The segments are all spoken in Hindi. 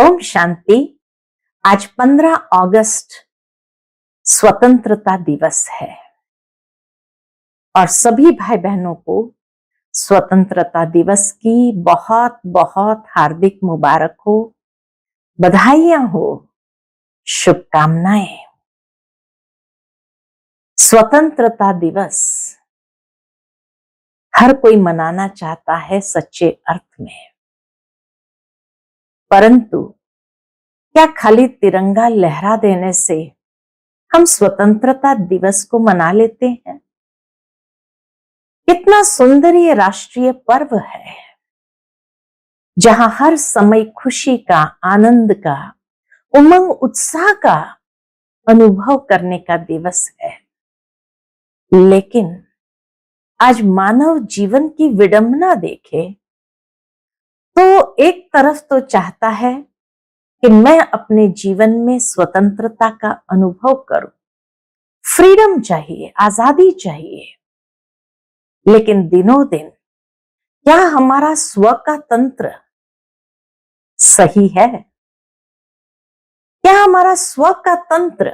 ओम शांति। आज 15 अगस्त स्वतंत्रता दिवस है और सभी भाई बहनों को स्वतंत्रता दिवस की बहुत बहुत हार्दिक मुबारक हो, बधाइयां हो, शुभकामनाएं। स्वतंत्रता दिवस हर कोई मनाना चाहता है सच्चे अर्थ में, परंतु क्या खाली तिरंगा लहरा देने से हम स्वतंत्रता दिवस को मना लेते हैं? कितना सुंदर ये राष्ट्रीय पर्व है, जहां हर समय खुशी का, आनंद का, उमंग उत्साह का अनुभव करने का दिवस है। लेकिन आज मानव जीवन की विडंबना देखे तो एक तरफ तो चाहता है कि मैं अपने जीवन में स्वतंत्रता का अनुभव करूं, फ्रीडम चाहिए, आजादी चाहिए, लेकिन दिनों दिन क्या हमारा स्व का तंत्र सही है? क्या हमारा स्व का तंत्र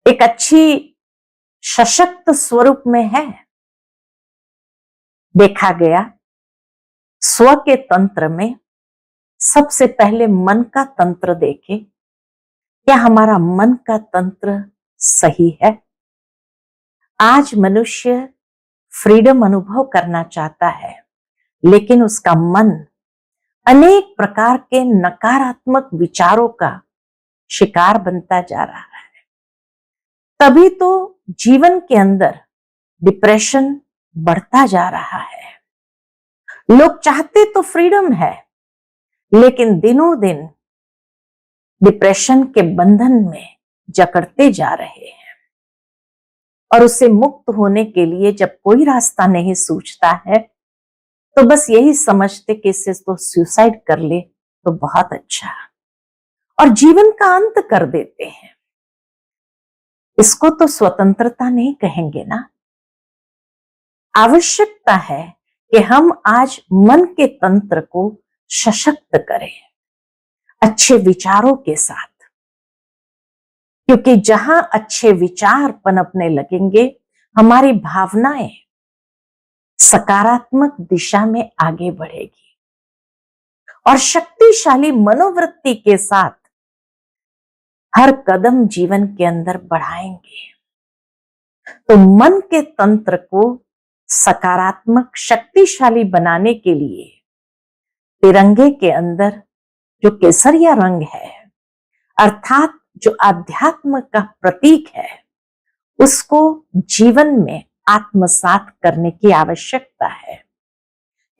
एक अच्छी सशक्त स्वरूप में है? देखा गया स्व के तंत्र में सबसे पहले मन का तंत्र देखे, क्या हमारा मन का तंत्र सही है? आज मनुष्य फ्रीडम अनुभव करना चाहता है, लेकिन उसका मन अनेक प्रकार के नकारात्मक विचारों का शिकार बनता जा रहा है। तभी तो जीवन के अंदर डिप्रेशन बढ़ता जा रहा है। लोग चाहते तो फ्रीडम है, लेकिन दिनों दिन डिप्रेशन के बंधन में जकड़ते जा रहे हैं। और उससे मुक्त होने के लिए जब कोई रास्ता नहीं सूझता है तो बस यही समझते कि इससे तो सुसाइड कर ले तो बहुत अच्छा, और जीवन का अंत कर देते हैं। इसको तो स्वतंत्रता नहीं कहेंगे ना। आवश्यकता है कि हम आज मन के तंत्र को सशक्त करें अच्छे विचारों के साथ, क्योंकि जहां अच्छे विचार पनपने लगेंगे हमारी भावनाएं सकारात्मक दिशा में आगे बढ़ेगी और शक्तिशाली मनोवृत्ति के साथ हर कदम जीवन के अंदर बढ़ाएंगे। तो मन के तंत्र को सकारात्मक शक्तिशाली बनाने के लिए तिरंगे के अंदर जो केसरिया रंग है, अर्थात जो आध्यात्म का प्रतीक है, उसको जीवन में आत्मसात करने की आवश्यकता है,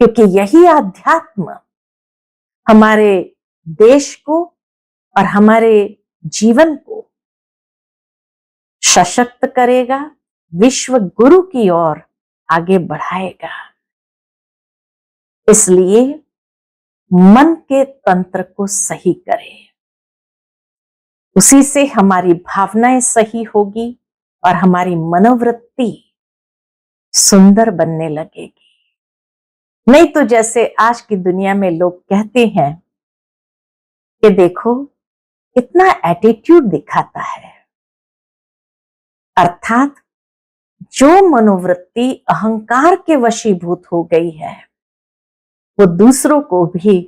क्योंकि यही आध्यात्म हमारे देश को और हमारे जीवन को सशक्त करेगा, विश्व गुरु की ओर आगे बढ़ाएगा। इसलिए मन के तंत्र को सही करें, उसी से हमारी भावनाएं सही होगी और हमारी मनोवृत्ति सुंदर बनने लगेगी। नहीं तो जैसे आज की दुनिया में लोग कहते हैं कि देखो कितना एटीट्यूड दिखाता है, अर्थात जो मनोवृत्ति अहंकार के वशीभूत हो गई है वो दूसरों को भी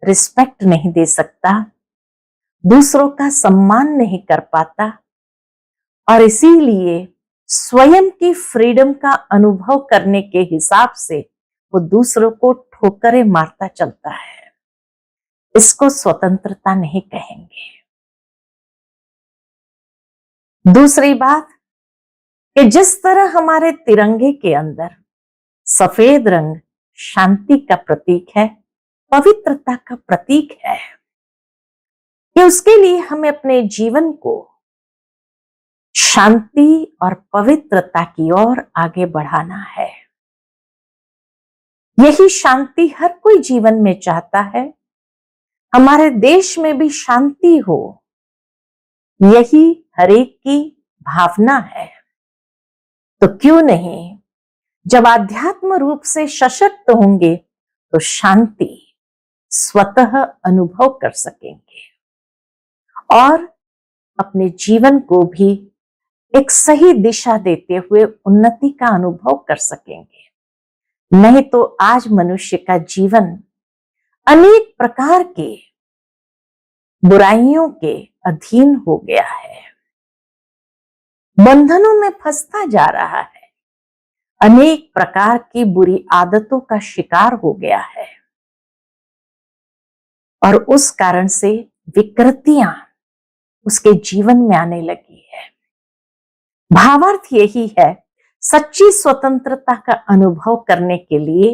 रिस्पेक्ट नहीं दे सकता, दूसरों का सम्मान नहीं कर पाता, और इसीलिए स्वयं की फ्रीडम का अनुभव करने के हिसाब से वो दूसरों को ठोकरें मारता चलता है। इसको स्वतंत्रता नहीं कहेंगे। दूसरी बात कि जिस तरह हमारे तिरंगे के अंदर सफेद रंग शांति का प्रतीक है, पवित्रता का प्रतीक है, कि उसके लिए हमें अपने जीवन को शांति और पवित्रता की ओर आगे बढ़ाना है। यही शांति हर कोई जीवन में चाहता है। हमारे देश में भी शांति हो, यही हरेक की भावना है। तो क्यों नहीं, जब आध्यात्म रूप से सशक्त होंगे तो शांति स्वतः अनुभव कर सकेंगे और अपने जीवन को भी एक सही दिशा देते हुए उन्नति का अनुभव कर सकेंगे। नहीं तो आज मनुष्य का जीवन अनेक प्रकार के बुराइयों के अधीन हो गया है, बंधनों में फंसता जा रहा है, अनेक प्रकार की बुरी आदतों का शिकार हो गया है और उस कारण से विकृतियां उसके जीवन में आने लगी है। भावार्थ यही है, सच्ची स्वतंत्रता का अनुभव करने के लिए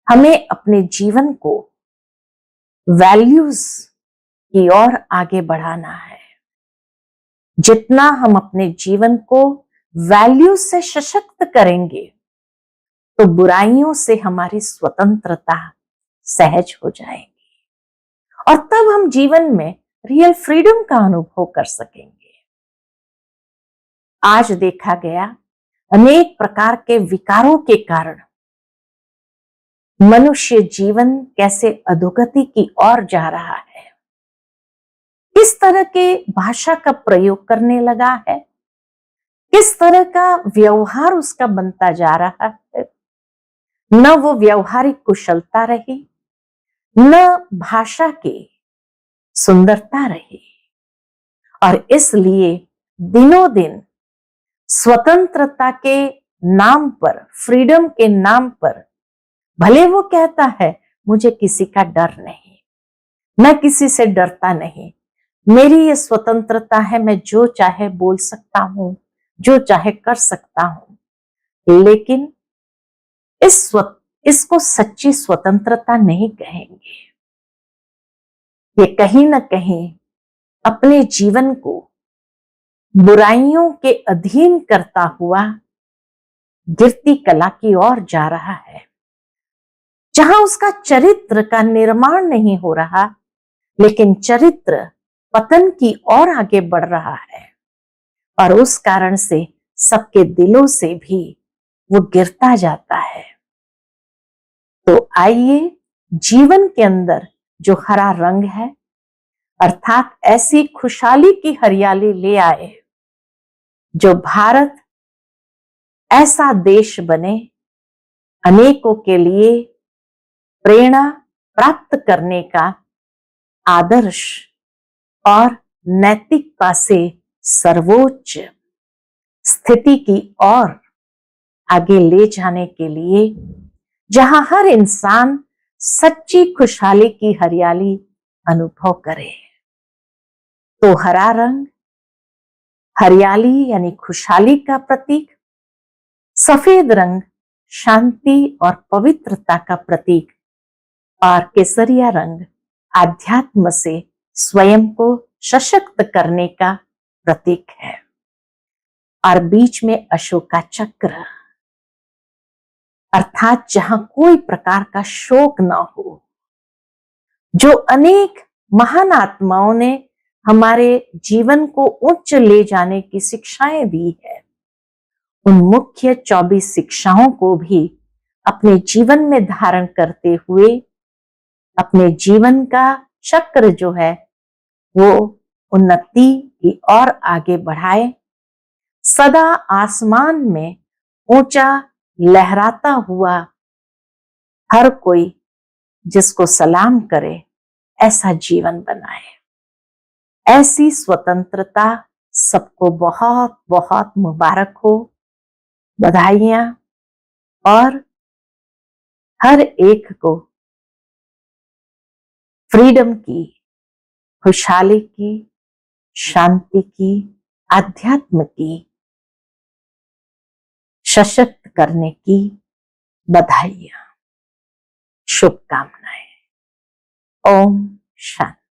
हमें अपने जीवन को वैल्यूज की ओर आगे बढ़ाना है। जितना हम अपने जीवन को वैल्यूज से सशक्त करेंगे तो बुराइयों से हमारी स्वतंत्रता सहज हो जाएगी और तब हम जीवन में रियल फ्रीडम का अनुभव कर सकेंगे। आज देखा गया अनेक प्रकार के विकारों के कारण मनुष्य जीवन कैसे अधोगति की ओर जा रहा है, किस तरह के भाषा का प्रयोग करने लगा है, किस तरह का व्यवहार उसका बनता जा रहा है। न वो व्यवहारिक कुशलता रही, न भाषा की सुंदरता रही और इसलिए दिनों दिन स्वतंत्रता के नाम पर, फ्रीडम के नाम पर, भले वो कहता है मुझे किसी का डर नहीं, मैं किसी से डरता नहीं, मेरी ये स्वतंत्रता है, मैं जो चाहे बोल सकता हूं, जो चाहे कर सकता हूं, लेकिन इसको सच्ची स्वतंत्रता नहीं कहेंगे। ये कहीं ना कहीं अपने जीवन को बुराइयों के अधीन करता हुआ गिरती कला की ओर जा रहा है, जहां उसका चरित्र का निर्माण नहीं हो रहा, लेकिन चरित्र पतन की ओर आगे बढ़ रहा है और उस कारण से सबके दिलों से भी वो गिरता जाता है। तो आइए जीवन के अंदर जो हरा रंग है, अर्थात ऐसी खुशहाली की हरियाली ले आए जो भारत ऐसा देश बने, अनेकों के लिए प्रेरणा प्राप्त करने का आदर्श और नैतिकता से सर्वोच्च स्थिति की ओर आगे ले जाने के लिए, जहां हर इंसान सच्ची खुशहाली की हरियाली अनुभव करे। तो हरा रंग हरियाली यानी खुशहाली का प्रतीक, सफेद रंग शांति और पवित्रता का प्रतीक और केसरिया रंग आध्यात्म से स्वयं को सशक्त करने का प्रतीक है और बीच में अशोका चक्र, अर्थात जहां कोई प्रकार का शोक ना हो। जो अनेक महान आत्माओं ने हमारे जीवन को उच्च ले जाने की शिक्षाएं दी है, उन मुख्य 24 शिक्षाओं को भी अपने जीवन में धारण करते हुए अपने जीवन का चक्र जो है वो उन्नति की ओर आगे बढ़ाए, सदा आसमान में ऊंचा लहराता हुआ हर कोई जिसको सलाम करे ऐसा जीवन बनाए। ऐसी स्वतंत्रता सबको बहुत बहुत मुबारक हो, बधाइयां और हर एक को फ्रीडम की, खुशहाली की, शांति की, आध्यात्म की, सशक्त करने की बधाइयां, शुभकामनाएं। ओम शांति।